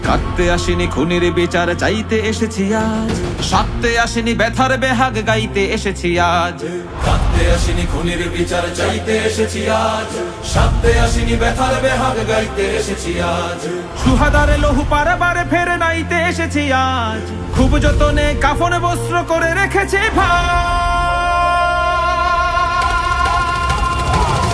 কাঁদতে আসিনি খুনির বিচার চাইতে এসেছি আজ, সাথে আসিনি ব্যথার বেহাগ গাইতে এসেছি আজ। কাঁদতে আসিনি খুনির বিচার চাইতে এসেছি আজ, সাথে আসিনি ব্যথার বেহাগ গাইতে এসেছি আজ। সুহাদারে লহু পারাবারে ফেরে নাইতে এসেছি আজ, খুব যতনে কাফন বস্ত্র করে রেখেছি ভাই।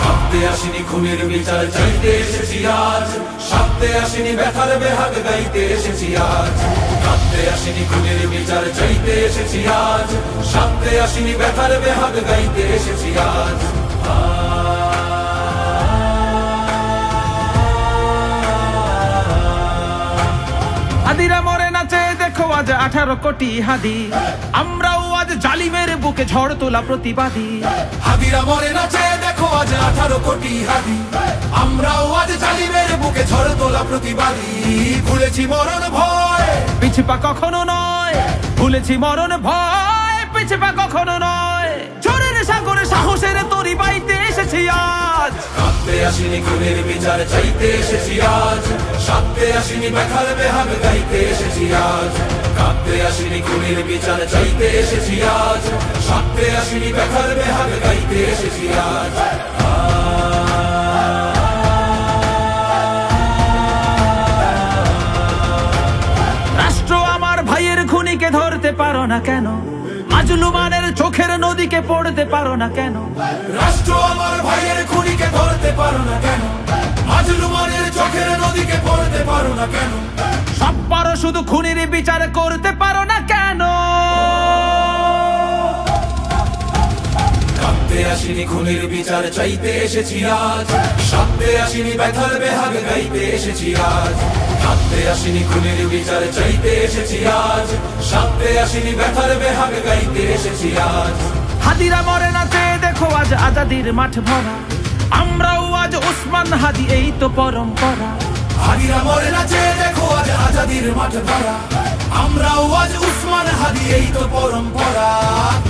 কাঁদতে আসিনি খুনির বিচার চাইতে এসেছি আজ, সাথে আসিনি ব্যথার বেহাগ গাইতে এসেছি আজ। কাঁদতে আসিনি খুনির বিচার চাইতে এসেছি আজ, সাথে আসিনি ব্যথার বেহাগ গাইতে এসেছি আজ। হাদিরা মরে নাচে দেখো আজ 18 কোটি হাদি, আমরাও আজ জালিমের বুকে ঝড় তোলা প্রতিবাদী। হাদিরা মরে নাচে দেখো আজ 18 কোটি হাদি, আমরাও আজ জালিমের বুকে ঝড় তোলা প্রতিবাদী। ভুলেছি মরণ ভয়, পিছপা কখনো নয়, ভুলেছি মরণ ভয়, পিছপা কখনো নয়। জোরের সাগরে সাহসের তরি বাইতে এসেছি আজ। কাঁদতে আসিনি খুনের বিচার চাইতে এসেছি আজ, সাথে আসিনি ব্যথার বেহাগ গাইতে এসেছি আজ। কাঁদতে আসিনি খুনের বিচার চাইতে এসেছি আজ, সাথে আসিনি ব্যথার বেহাগ গাইতে এসেছি আজ। রাষ্ট্র আমার ভাইয়ের খুনিকে ধরতে পারো না কেন, মাজলুমানের চোখের নদীকে পড়তে পারো না কেন। রাষ্ট্র আমার ভাইয়ের খুনিকে ধরতে পারো না কেন, মাজলুমানের চোখের নদীকে পড়তে পারো না কেন। সব পারো শুধু খুনির বিচার করতে পারো না কেন। কাঁদতে আসিনি খুনির বিচার চাইতে এসেছি আজ, সাথে আসিনি ব্যথার বেহাগ গাইতে এসেছি আজ। কাঁদতে আসিনি খুনির বিচার চাইতে এসেছি আজ, সাথে আসিনি ব্যথার বেহাগ গাইতে এসেছি আজ। হাদিরা মরে নাচে দেখো আজ আজাদির মাঠ ভরা, আমরাও আজ ওসমান হাদি এই তো পরম্পরা। হাদিরা মরে নাচে দেখো আজ আজাদির মাঠ ভরা, আমরাও আজ ওসমান হাদি এই তো পরম্পরা।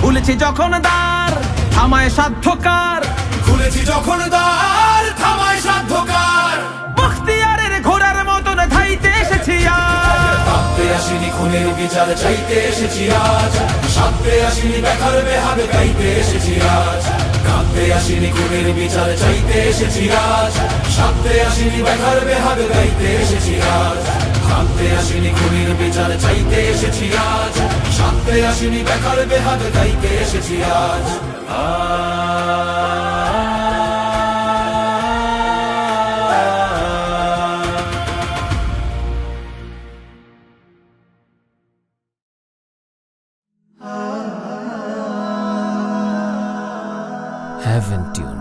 ভুলেছি যখন দ্বার থামায় সাধ্যকার, খুলেছি যখন দ্বার থামায় সাধ্যকার। বখতিয়ারের ঘোড়ার মতন ধাইতে এসেছি আজ। কাঁদতে আসিনি খুনের বিচার চাইতে এসেছি আজ, সাথে আসিনি ব্যথার বেহাগ গাইতে এসেছি আজ। কাঁদতে আসিনি খুনের বিচার চাইতে এসেছি আজ, সাথে আসিনি ব্যথার বেহাগ গাইতে এসেছি আজ। কাঁদতে আসিনি খুনের বিচার চাইতে এসেছি আজ, সাথে আসিনি ব্যথার বেহাগ গাইতে এসেছি আজ। Heaven Tune.